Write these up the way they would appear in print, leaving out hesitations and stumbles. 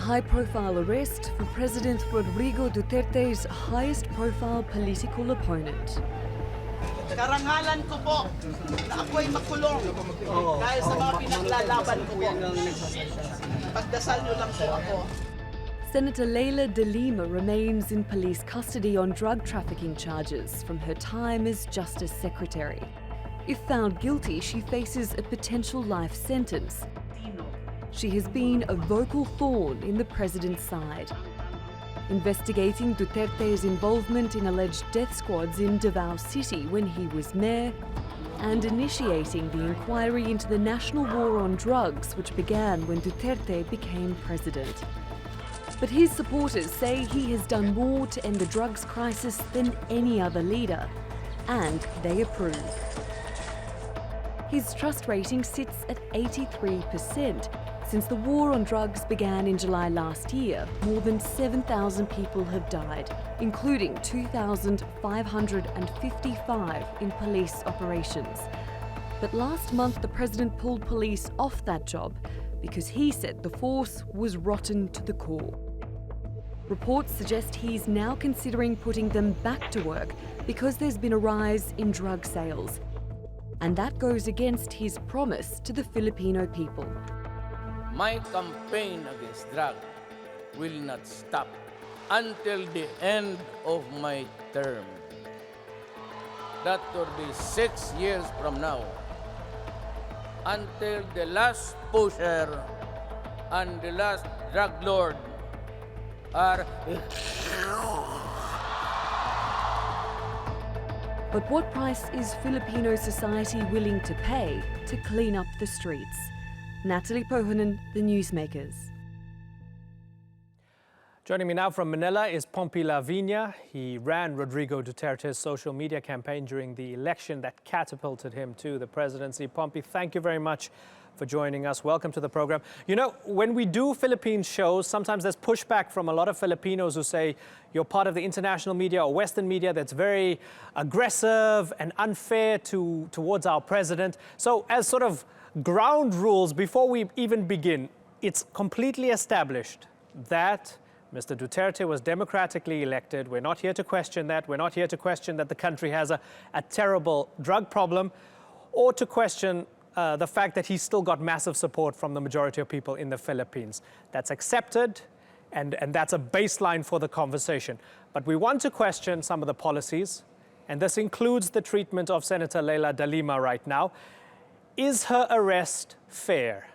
high-profile arrest for President Rodrigo Duterte's highest-profile political opponent. Karangalan ko po na ako'y makulong dahil sa mga pinaglalaban ko po. Pagdasal niyo lang po ako. Senator Leila de Lima remains in police custody on drug trafficking charges from her time as Justice Secretary. If found guilty, she faces a potential life sentence. She has been a vocal thorn in the president's side, investigating Duterte's involvement in alleged death squads in Davao City when he was mayor, and initiating the inquiry into the national war on drugs which began when Duterte became president. But his supporters say he has done more to end the drugs crisis than any other leader, and they approve. His trust rating sits at 83%. Since the war on drugs began in July last year, more than 7,000 people have died, including 2,555 in police operations. But last month, the president pulled police off that job because he said the force was rotten to the core. Reports suggest he's now considering putting them back to work because there's been a rise in drug sales. And that goes against his promise to the Filipino people. My campaign against drug will not stop until the end of my term. That will be 6 years from now, until the last pusher and the last drug lord are... But what price is Filipino society willing to pay to clean up the streets? Natalie Pohonen, The Newsmakers. Joining me now from Manila is Pompey Lavinia. He ran Rodrigo Duterte's social media campaign during the election that catapulted him to the presidency. Pompey, thank you very much for joining us. Welcome to the program. You know, when we do Philippine shows, sometimes there's pushback from a lot of Filipinos who say you're part of the international media or Western media that's very aggressive and unfair towards our president. So as sort of ground rules, before we even begin, it's completely established that Mr. Duterte was democratically elected. We're not here to question that. We're not here to question that the country has a terrible drug problem, or to question the fact that he's still got massive support from the majority of people in the Philippines. That's accepted, and that's a baseline for the conversation. But we want to question some of the policies, and this includes the treatment of Senator Leila de Lima right now. Is her arrest fair?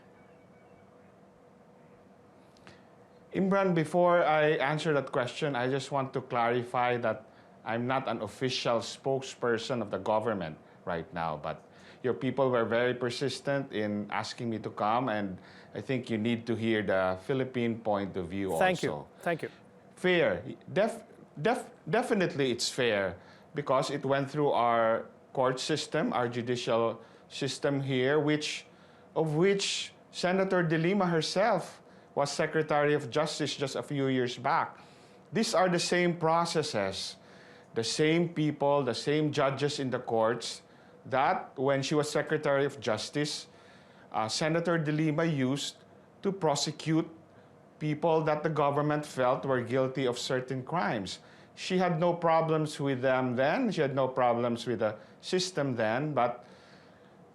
Imran, before I answer that question, I just want to clarify that I'm not an official spokesperson of the government right now, but your people were very persistent in asking me to come, and I think you need to hear the Philippine point of view also. Thank you. Thank you. Fair. Definitely it's fair because it went through our court system, our judicial system here, of which Senator de Lima herself was Secretary of Justice just a few years back. These are the same processes, the same people, the same judges in the courts that when she was Secretary of Justice, Senator de Lima used to prosecute people that the government felt were guilty of certain crimes. She had no problems with them then, she had no problems with the system then, but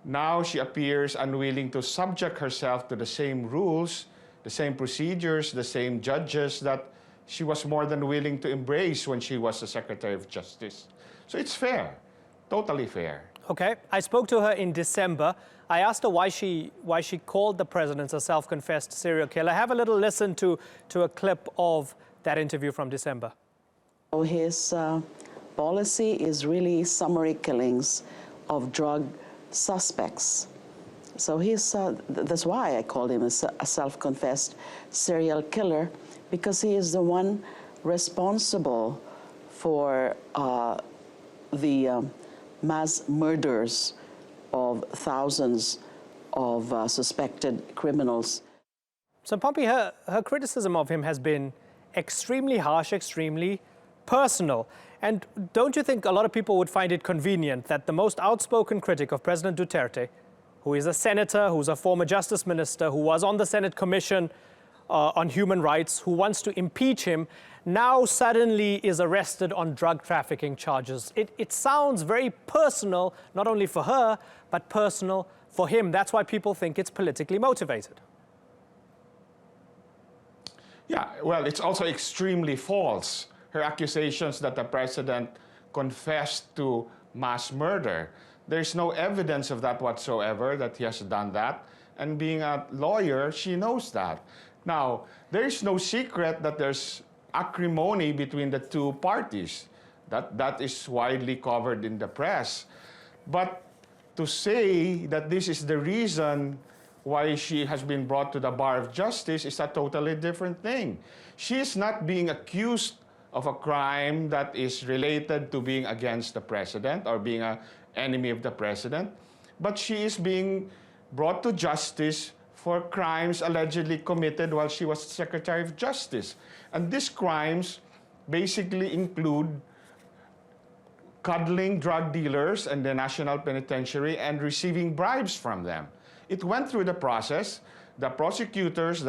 now she appears unwilling to subject herself to the same rules, the same procedures, the same judges that she was more than willing to embrace when she was the Secretary of Justice. So it's fair, totally fair. Okay, I spoke to her in December. I asked her why she called the president a self-confessed serial killer. Have a little listen to a clip of that interview from December. His policy is really summary killings of drug suspects. So that's why I called him a self-confessed serial killer, because he is the one responsible for the mass murders of thousands of suspected criminals. So Pompey, her criticism of him has been extremely harsh, extremely personal. And don't you think a lot of people would find it convenient that the most outspoken critic of President Duterte, who is a senator, who's a former justice minister, who was on the Senate commission on human rights who wants to impeach him now suddenly is arrested on drug trafficking charges. It sounds very personal, not only for her, but personal for him. That's why people think it's politically motivated. Yeah, well, it's also extremely false. Her accusations that the president confessed to mass murder. There's no evidence of that whatsoever, that he has done that. And being a lawyer, she knows that. Now, there is no secret that there's acrimony between the two parties. That is widely covered in the press. But to say that this is the reason why she has been brought to the bar of justice is a totally different thing. She is not being accused of a crime that is related to being against the president or being an enemy of the president, but she is being brought to justice for crimes allegedly committed while she was Secretary of Justice. And these crimes basically include cuddling drug dealers in the National Penitentiary and receiving bribes from them. It went through the process. The prosecutor's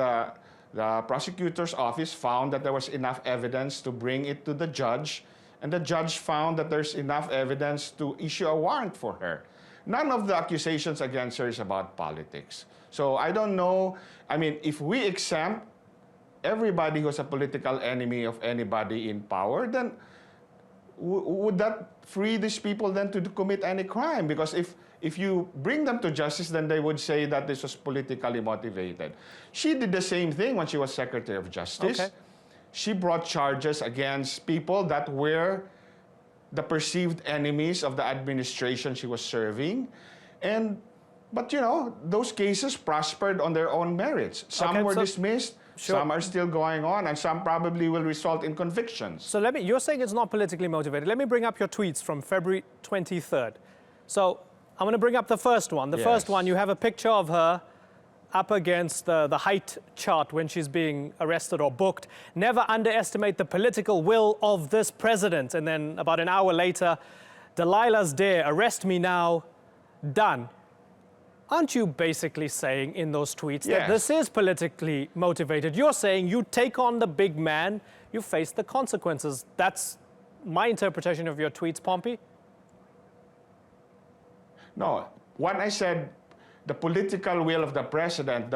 office found that there was enough evidence to bring it to the judge, and the judge found that there's enough evidence to issue a warrant for her. None of the accusations against her is about politics. So I don't know, I mean, if we exempt everybody who's a political enemy of anybody in power, then would that free these people then to commit any crime? Because if you bring them to justice, then they would say that this was politically motivated. She did the same thing when she was Secretary of Justice. Okay. She brought charges against people that were the perceived enemies of the administration she was serving. But you know, those cases prospered on their own merits. Some were dismissed, sure, some are still going on, and some probably will result in convictions. So you're saying it's not politically motivated. Let me bring up your tweets from February 23rd. So I'm going to bring up the first one. The first one, you have a picture of her up against the height chart when she's being arrested or booked. Never underestimate the political will of this president. And then about an hour later, Delilah's dare, arrest me now, done. Aren't you basically saying in those tweets that this is politically motivated? You're saying you take on the big man, you face the consequences. That's my interpretation of your tweets, Pompey. No, when I said the political will of the president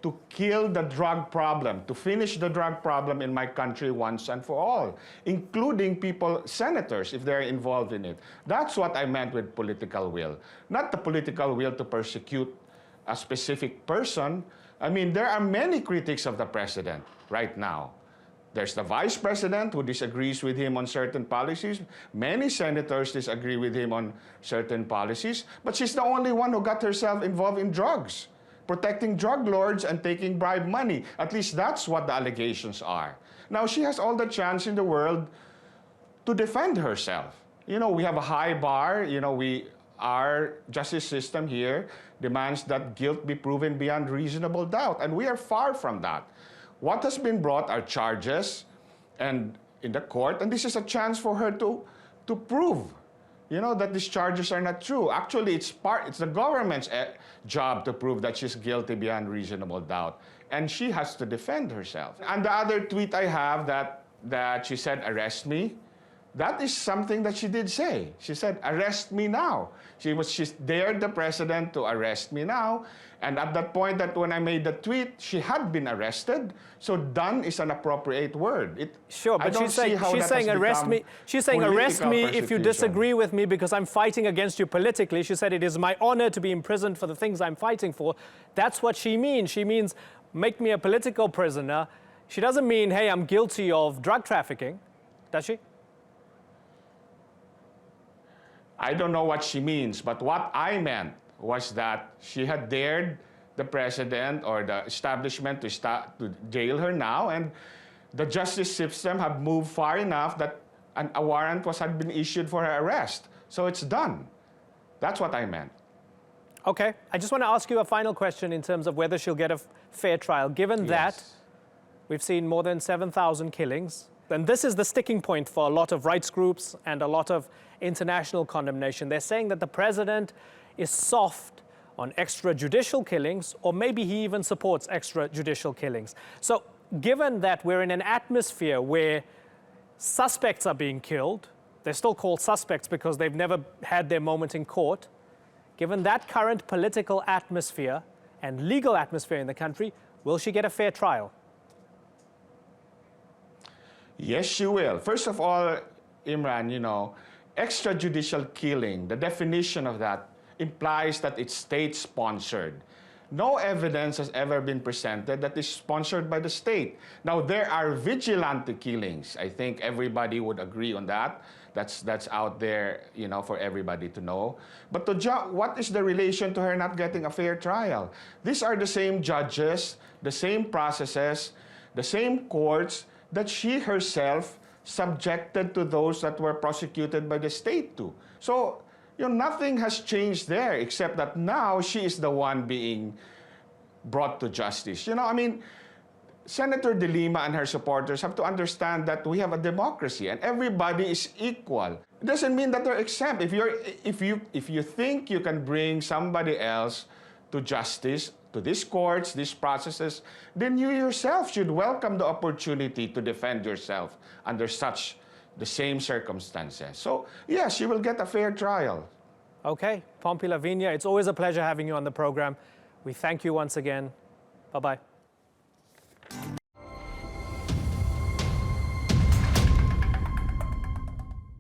to kill the drug problem, to finish the drug problem in my country once and for all, including people, senators, if they're involved in it. That's what I meant with political will, not the political will to persecute a specific person. I mean, there are many critics of the president right now. There's the vice president who disagrees with him on certain policies. Many senators disagree with him on certain policies. But she's the only one who got herself involved in drugs, protecting drug lords and taking bribe money. At least that's what the allegations are. Now, she has all the chance in the world to defend herself. You know, we have a high bar. You know, our justice system here demands that guilt be proven beyond reasonable doubt. And we are far from that. What has been brought are charges and in the court, and this is a chance for her to prove, you know, that these charges are not true. Actually, it's the government's job to prove that she's guilty beyond reasonable doubt, and she has to defend herself. And the other tweet I have that she said, arrest me, that is something that she did say. She said, arrest me now. She dared the president to arrest me now. And at that point, that when I made the tweet, she had been arrested. So done is an appropriate word. Sure, but she's saying arrest me. She's saying arrest me if you disagree with me because I'm fighting against you politically. She said it is my honor to be imprisoned for the things I'm fighting for. That's what she means. She means make me a political prisoner. She doesn't mean, hey, I'm guilty of drug trafficking, does she? I don't know what she means, but what I meant was that she had dared the president or the establishment to jail her now, and the justice system had moved far enough that a warrant had been issued for her arrest. So it's done. That's what I meant. Okay. I just want to ask you a final question in terms of whether she'll get a fair trial. Given that we've seen more than 7,000 killings, and this is the sticking point for a lot of rights groups and a lot of international condemnation. They're saying that the president is soft on extrajudicial killings, or maybe he even supports extrajudicial killings. So given that we're in an atmosphere where suspects are being killed, they're still called suspects because they've never had their moment in court, given that current political atmosphere and legal atmosphere in the country, will she get a fair trial? Yes, she will. First of all, Imran, extrajudicial killing, the definition of that implies that it's state-sponsored. No evidence has ever been presented that is sponsored by the state. Now, there are vigilante killings. I think everybody would agree on that. That's out there, for everybody to know. But what is the relation to her not getting a fair trial? These are the same judges, the same processes, the same courts that she herself subjected to those that were prosecuted by the state to. So, nothing has changed there except that now she is the one being brought to justice. Senator De Lima and her supporters have to understand that we have a democracy and everybody is equal. It doesn't mean that they're exempt. If you think you can bring somebody else to justice, to these courts, these processes, then you yourself should welcome the opportunity to defend yourself under the same circumstances. So, yes, she will get a fair trial. Okay, Pompey Lavinia, it's always a pleasure having you on the program. We thank you once again. Bye-bye.